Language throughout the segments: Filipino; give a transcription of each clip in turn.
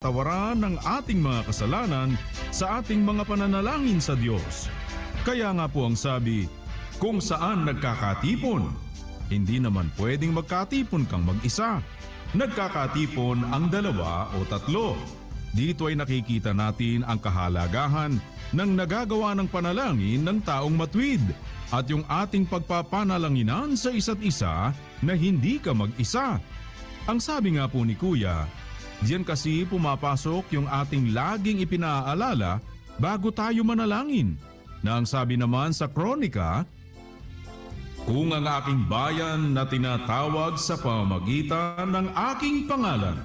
tawaran ng ating mga kasalanan sa ating mga pananalangin sa Diyos. Kaya nga po ang sabi, kung saan nagkakatipon, hindi naman pwedeng magkatipon kang mag-isa. Nagkakatipon ang 2 o 3. Dito ay nakikita natin ang kahalagahan ng nagagawa ng panalangin ng taong matuwid at yung ating pagpapanalanginan sa isa't isa na hindi ka mag-isa. Ang sabi nga po ni Kuya, diyan kasi pumapasok yung ating laging ipinaalala bago tayo manalangin, na ang sabi naman sa Kronika, kung ang aking bayan na tinatawag sa pamamagitan ng aking pangalan.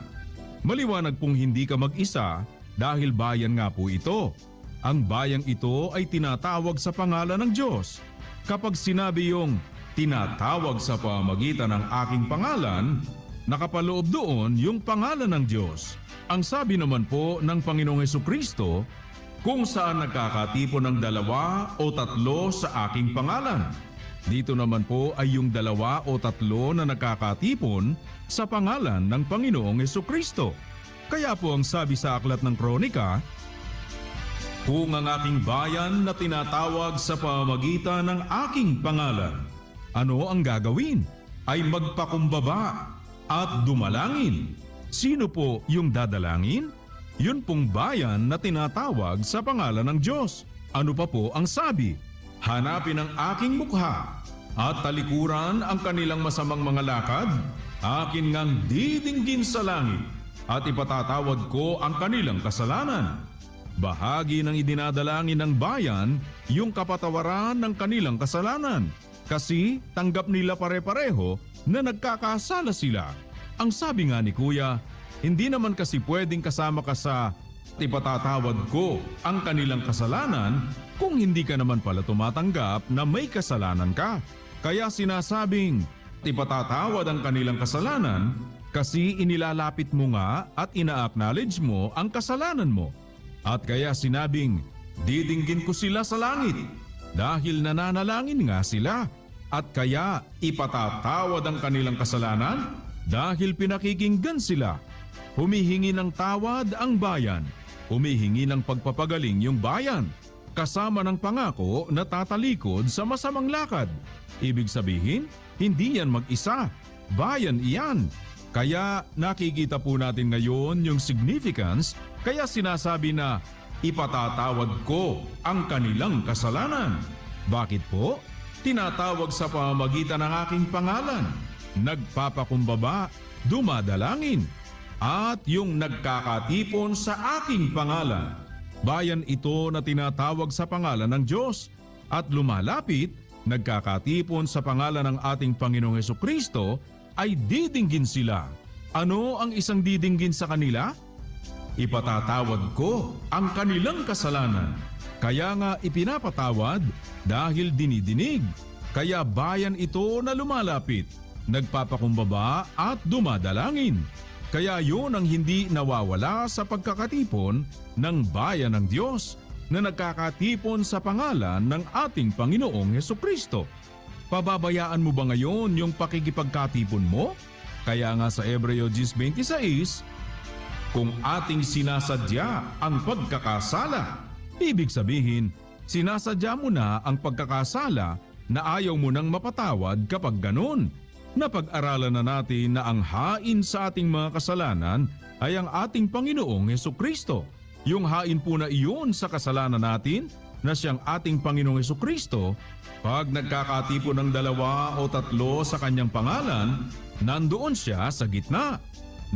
Maliwanag pong hindi ka mag-isa dahil bayan nga po ito. Ang bayang ito ay tinatawag sa pangalan ng Diyos. Kapag sinabi yung tinatawag sa pamamagitan ng aking pangalan, nakapaloob doon yung pangalan ng Diyos. Ang sabi naman po ng Panginoong Hesukristo, kung saan nagkakatipon ng 2 o 3 sa aking pangalan. Dito naman po ay yung 2 o 3 na nagkakatipon sa pangalan ng Panginoong Hesukristo. Kaya po ang sabi sa aklat ng Kronika, kung ang aking bayan na tinatawag sa pamamagitan ng aking pangalan, ano ang gagawin? Ay magpakumbaba at dumalangin. Sino po yung dadalangin? Yun pong bayan na tinatawag sa pangalan ng Diyos. Ano pa po ang sabi? Hanapin ang aking mukha at talikuran ang kanilang masamang mga lakad. Akin ngang didinggin sa langit at ipatatawad ko ang kanilang kasalanan. Bahagi ng idinadalangin ng bayan yung kapatawaran ng kanilang kasalanan. Kasi tanggap nila pare-pareho na nagkakasala sila. Ang sabi nga ni Kuya, hindi naman kasi pwedeng kasama ka sa ipatatawad ko ang kanilang kasalanan kung hindi ka naman pala tumatanggap na may kasalanan ka. Kaya sinasabing ipatatawad ang kanilang kasalanan kasi inilalapit mo nga at ina-acknowledge mo ang kasalanan mo. At kaya sinabing didinggin ko sila sa langit dahil nananalangin nga sila. At kaya ipatatawad ang kanilang kasalanan dahil pinakikinggan sila. Humihingi ng tawad ang bayan. Humihingi ng pagpapagaling yung bayan. Kasama ng pangako na tatalikod sa masamang lakad. Ibig sabihin, hindi yan mag-isa. Bayan iyan. Kaya nakikita po natin ngayon yung significance, kaya sinasabi na ipatatawad ko ang kanilang kasalanan. Bakit po? Tinatawag sa pamamagitan ng aking pangalan, nagpapakumbaba, dumadalangin, at yung nagkakatipon sa aking pangalan. Bayan ito na tinatawag sa pangalan ng Diyos at lumalapit, nagkakatipon sa pangalan ng ating Panginoong Hesukristo ay didinggin sila. Ano ang isang didinggin sa kanila? Ipatatawad ko ang kanilang kasalanan. Kaya nga ipinapatawad dahil dinidinig. Kaya bayan ito na lumalapit, nagpapakumbaba at dumadalangin. Kaya yun ang hindi nawawala sa pagkakatipon ng bayan ng Diyos na nagkakatipon sa pangalan ng ating Panginoong Hesukristo. Pababayaan mo ba ngayon yung pakikipagkatipon mo? Kaya nga sa Hebreo 10:26, kung ating sinasadya ang pagkakasala, ibig sabihin, sinasadya mo na ang pagkakasala na ayaw mo nang mapatawad kapag ganun. Napag-aralan na natin na ang hain sa ating mga kasalanan ay ang ating Panginoong Hesukristo. Yung hain po na iyon sa kasalanan natin na siyang ating Panginoong Hesukristo, pag nagkakatipon ng 2 o 3 sa kanyang pangalan, nandoon siya sa gitna.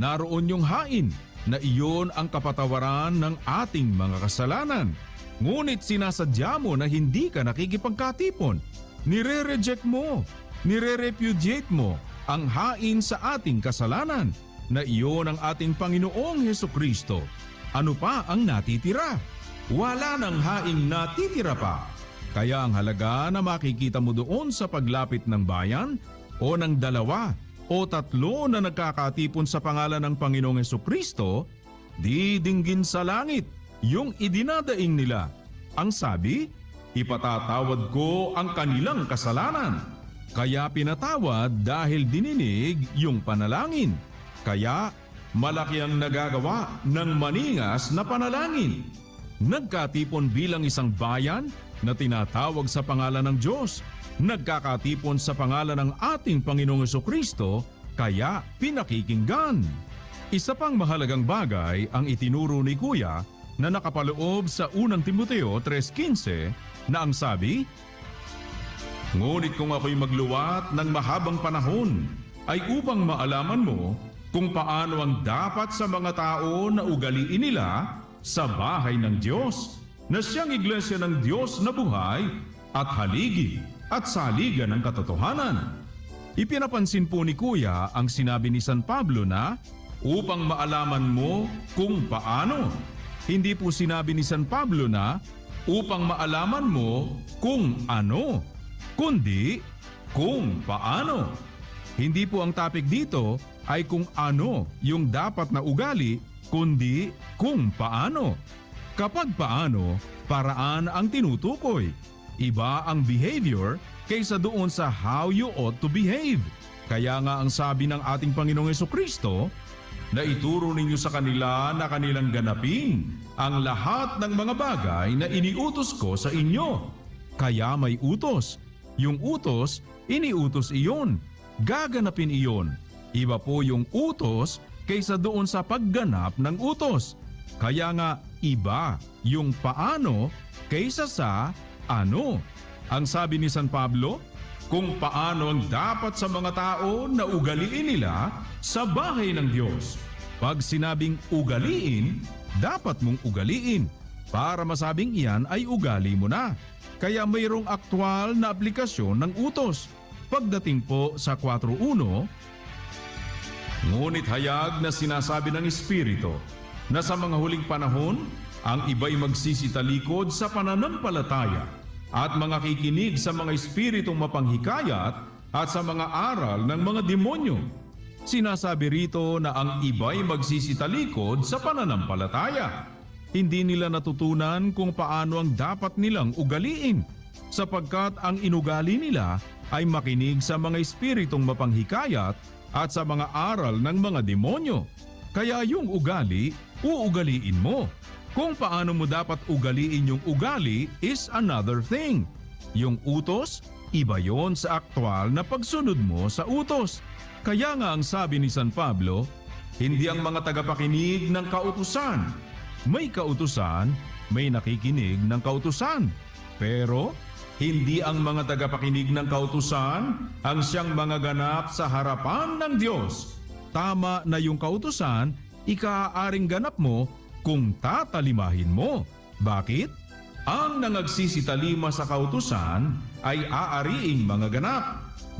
Naroon yung hain na iyon ang kapatawaran ng ating mga kasalanan. Ngunit sinasadya mo na hindi ka nakikipagkatipon. Nire-reject mo, nire-repudiate mo ang hain sa ating kasalanan na iyon ang ating Panginoong Hesukristo. Ano pa ang natitira? Wala nang haing natitira pa. Kaya ang halaga na makikita mo doon sa paglapit ng bayan o ng 2 o 3 na nagkakatipon sa pangalan ng Panginoong Hesukristo, didinggin sa langit yung idinadaing nila. Ang sabi, ipatatawad ko ang kanilang kasalanan. Kaya pinatawad dahil dininig yung panalangin. Kaya malaki ang nagagawa ng maningas na panalangin. Nagkatipon bilang isang bayan na tinatawag sa pangalan ng Diyos. Nagkakatipon sa pangalan ng ating Panginoong Jesucristo, kaya pinakikinggan. Isa pang mahalagang bagay ang itinuro ni Kuya na nakapaloob sa unang Timoteo 3:15 na ang sabi, "Ngunit kung ako'y magluwat ng mahabang panahon, ay upang maalaman mo kung paano ang dapat sa mga tao na ugaliin nila sa bahay ng Diyos, na siyang iglesia ng Diyos na buhay at haligi at saligan ng katotohanan." Ipinapansin po ni Kuya ang sinabi ni San Pablo na upang maalaman mo kung paano. Hindi po sinabi ni San Pablo na upang maalaman mo kung ano, kundi kung paano. Hindi po ang topic dito ay kung ano yung dapat na ugali, kundi kung paano. Kapag paano, paraan ang tinutukoy. Iba ang behavior kaysa doon sa how you ought to behave. Kaya nga ang sabi ng ating Panginoong Jesucristo, na ituro ninyo sa kanila na kanilang ganapin ang lahat ng mga bagay na iniutos ko sa inyo. Kaya may utos. Yung utos, iniutos iyon. Gaganapin iyon. Iba po yung utos kaysa doon sa pagganap ng utos. Kaya nga iba yung paano kaysa sa ano. Ang sabi ni San Pablo, kung paano ang dapat sa mga tao na ugaliin nila sa bahay ng Diyos. Pag sinabing ugaliin, dapat mong ugaliin. Para masabing iyan ay ugali mo na. Kaya mayroong aktwal na aplikasyon ng utos. Pagdating po sa 4:1, ngunit hayag na sinasabi ng Espiritu na sa mga huling panahon, ang iba'y magsisitalikod sa pananampalataya at mga kikinig sa mga espiritong mapanghikayat at sa mga aral ng mga demonyo. Sinasabi rito na ang iba'y magsisitalikod sa pananampalataya. Hindi nila natutunan kung paano ang dapat nilang ugaliin, sapagkat ang inugali nila ay makinig sa mga espiritong mapanghikayat at sa mga aral ng mga demonyo. Kaya yung ugali, uugaliin mo. Kung paano mo dapat ugaliin yung ugali is another thing. Yung utos, iba yon sa aktwal na pagsunod mo sa utos. Kaya nga ang sabi ni San Pablo, hindi ang mga tagapakinig ng kautusan. May kautusan, may nakikinig ng kautusan. Pero hindi ang mga tagapakinig ng kautusan ang siyang mga ganap sa harapan ng Diyos. Tama na yung kautusan, ikaaaring ganap mo kung tatalimahin mo. Bakit? Ang nangagsisitalima sa kautusan ay aariing mga ganap.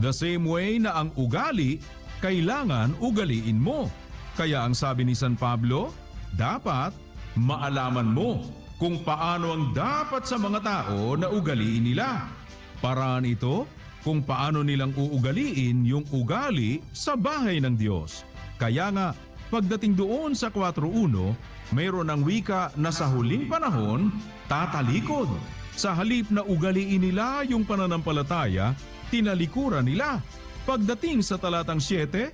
The same way na ang ugali, kailangan ugaliin mo. Kaya ang sabi ni San Pablo, dapat maalaman mo kung paano ang dapat sa mga tao na ugaliin nila. Paraan ito kung paano nilang uugaliin yung ugali sa bahay ng Diyos. Kaya nga, pagdating doon sa 4:1, mayroon ang wika na sa huling panahon, tatalikod. Sa halip na ugaliin nila yung pananampalataya, tinalikuran nila. Pagdating sa talatang 7,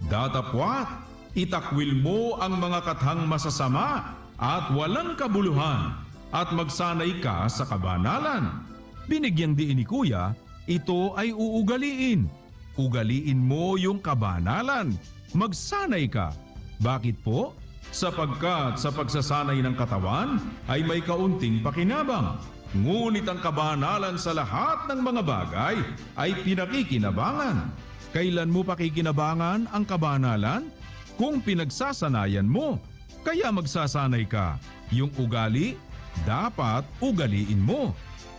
datapwat, itakwil mo ang mga kathang masasama at walang kabuluhan at magsanay ka sa kabanalan. Binigyang diin ni Kuya, ito ay uugaliin. Ugaliin mo yung kabanalan. Magsanay ka. Bakit po? Sapagkat sa pagsasanay ng katawan ay may kaunting pakinabang. Ngunit ang kabanalan sa lahat ng mga bagay ay pinakikinabangan. Kailan mo pakikinabangan ang kabanalan? Kung pinagsasanayan mo. Kaya magsasanay ka. Yung ugali, dapat ugaliin mo.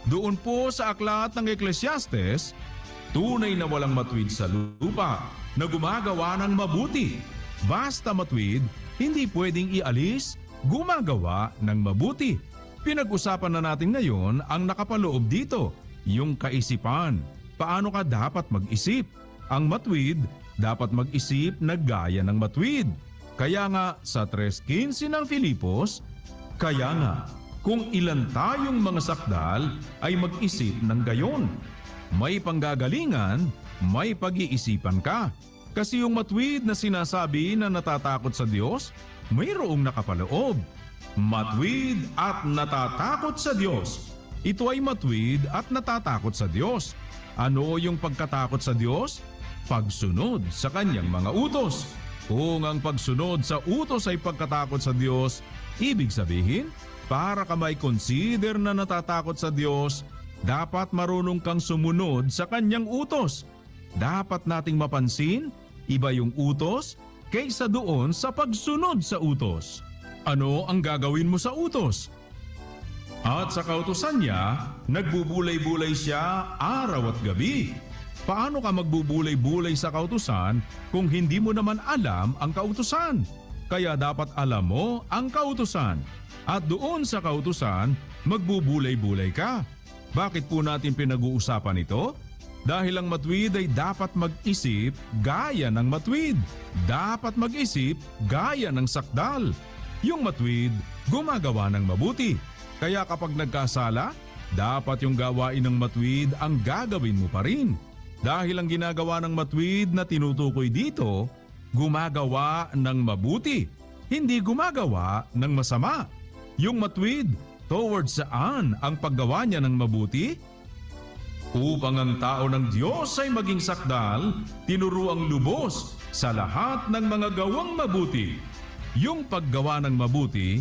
Doon po sa aklat ng Ecclesiastes, tunay na walang matuwid sa lupa na gumagawa ng mabuti. Basta matuwid, hindi pwedeng ialis, gumagawa ng mabuti. Pinag-usapan na natin ngayon ang nakapaloob dito, yung kaisipan. Paano ka dapat mag-isip? Ang matuwid, dapat mag-isip na gaya ng matuwid. Kaya nga sa 3:15 ng Filipos, kaya nga kung ilan tayong mga sakdal ay mag-isip ng gayon. May panggagalingan, may pag-iisipan ka. Kasi yung matuwid na sinasabi na natatakot sa Diyos, mayroong nakapaloob. Matuwid at natatakot sa Diyos. Ito ay matuwid at natatakot sa Diyos. Ano yung pagkatakot sa Diyos? Pagsunod sa kanyang mga utos. Kung ang pagsunod sa utos ay pagkatakot sa Diyos, ibig sabihin, para ka may consider na natatakot sa Diyos, dapat marunong kang sumunod sa kanyang utos. Dapat nating mapansin, iba yung utos kaysa doon sa pagsunod sa utos. Ano ang gagawin mo sa utos? At sa kautusan niya, nagbubulay-bulay siya araw at gabi. Paano ka magbubulay-bulay sa kautusan kung hindi mo naman alam ang kautusan? Kaya dapat alam mo ang kautusan. At doon sa kautusan, magbubulay-bulay ka. Bakit po natin pinag-uusapan ito? Dahil ang matuwid ay dapat mag-isip gaya ng matuwid. Dapat mag-isip gaya ng sakdal. Yung matuwid, gumagawa ng mabuti. Kaya kapag nagkasala, dapat yung gawain ng matuwid ang gagawin mo pa rin. Dahil ang ginagawa ng matuwid na tinutukoy dito, gumagawa ng mabuti, hindi gumagawa ng masama. Yung matuwid, towards saan ang paggawa niya ng mabuti? Upang ang tao ng Diyos ay maging sakdal, tinuruang lubos sa lahat ng mga gawang mabuti. Yung paggawa ng mabuti,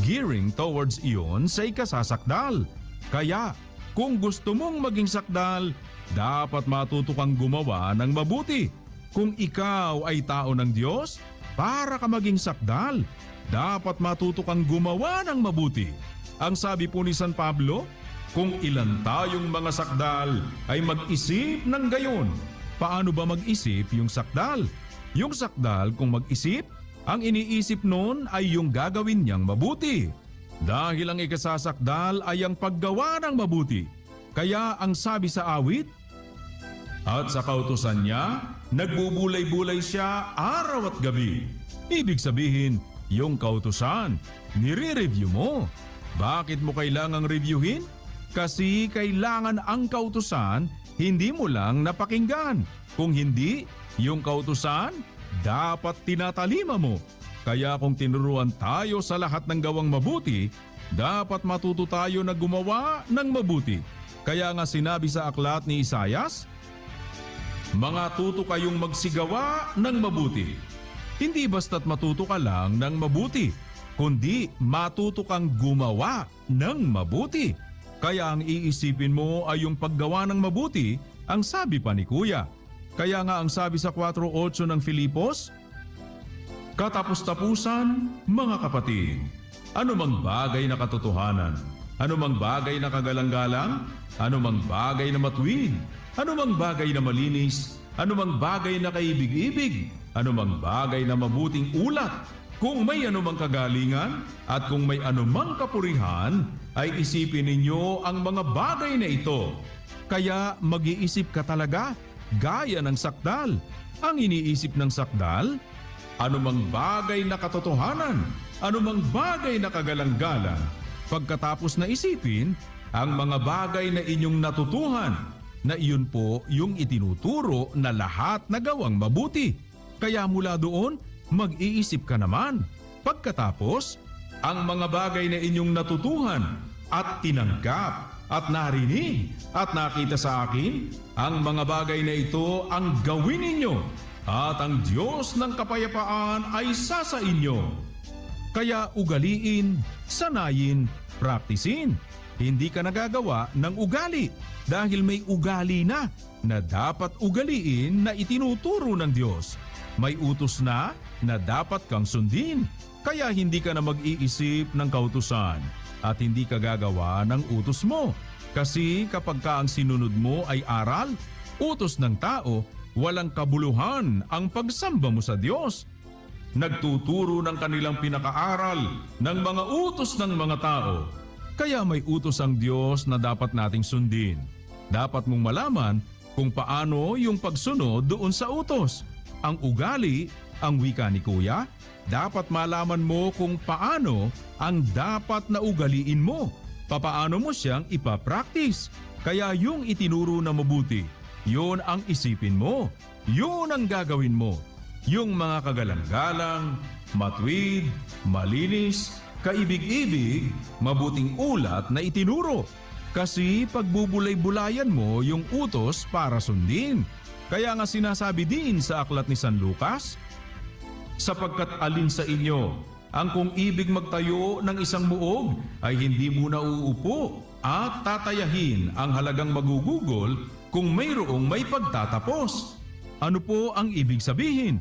gearing towards iyon sa ikasasakdal. Kaya, kung gusto mong maging sakdal, dapat matuto kang gumawa ng mabuti. Kung ikaw ay tao ng Diyos, para ka maging sakdal, dapat matuto kang gumawa ng mabuti. Ang sabi po ni San Pablo, kung ilan tayong mga sakdal ay mag-isip ng gayon. Paano ba mag-isip yung sakdal? Yung sakdal kung mag-isip, ang iniisip noon ay yung gagawin niyang mabuti. Dahil ang ikasasakdal ay ang paggawa ng mabuti. Kaya ang sabi sa awit, at sa kautusan niya, nagbubulay-bulay siya araw at gabi. Ibig sabihin, yung kautusan, nire-review mo. Bakit mo kailangang reviewin? Kasi kailangan ang kautusan, hindi mo lang napakinggan. Kung hindi, yung kautusan, dapat tinatalima mo. Kaya kung tinuruan tayo sa lahat ng gawang mabuti, dapat matuto tayo na gumawa ng mabuti. Kaya nga sinabi sa aklat ni Isaias, mga tuto kayong magsigawa ng mabuti. Hindi basta't matuto ka lang ng mabuti, kundi matuto kang gumawa ng mabuti. Kaya ang iisipin mo ay yung paggawa ng mabuti, ang sabi pa ni Kuya. Kaya nga ang sabi sa 4:8 ng Filipos, katapos-tapusan, mga kapatid, anumang bagay na katotohanan, anumang bagay na kagalang-galang, anumang bagay na matuwid, anumang bagay na malinis, anumang bagay na kaibig-ibig, anumang bagay na mabuting ulat, kung may anumang kagalingan at kung may anumang kapurihan, ay isipin ninyo ang mga bagay na ito. Kaya mag-iisip ka talaga gaya ng sakdal. Ang iniisip ng sakdal, anumang bagay na katotohanan, anumang bagay na kagalang-galang. Pagkatapos na isipin, ang mga bagay na inyong natutuhan, na iyon po yung itinuturo na lahat na gawang mabuti. Kaya mula doon, mag-iisip ka naman. Pagkatapos, ang mga bagay na inyong natutuhan at tinanggap at narinig at nakita sa akin, ang mga bagay na ito ang gawin ninyo at ang Diyos ng kapayapaan ay sa inyo. Kaya ugaliin, sanayin, praktisin. Hindi ka nagagawa ng ugali dahil may ugali na dapat ugaliin na itinuturo ng Diyos. May utos na dapat kang sundin. Kaya hindi ka na mag-iisip ng kautusan at hindi ka gagawa ng utos mo. Kasi kapag ka ang sinunod mo ay aral, utos ng tao, walang kabuluhan ang pagsamba mo sa Diyos. Nagtuturo ng kanilang pinakaaral ng mga utos ng mga tao. Kaya may utos ang Diyos na dapat nating sundin. Dapat mong malaman kung paano yung pagsunod doon sa utos. Ang ugali, ang wika ni Kuya, dapat malaman mo kung paano ang dapat na ugaliin mo. Papaano mo siyang ipapractice. Kaya yung itinuro na mabuti, Yun ang isipin mo. Yun ang gagawin mo. Yung mga kagalang-galang, matuwid, malinis, kaibig-ibig, mabuting ulat na itinuro. Kasi pagbubulay-bulayan mo yung utos para sundin. Kaya nga sinasabi din sa aklat ni San Lucas, sapagkat alin sa inyo ang kung ibig magtayo ng isang muog ay hindi muna uupo at tatayahin ang halagang magugugol kung mayroong may pagtatapos. Ano po ang ibig sabihin?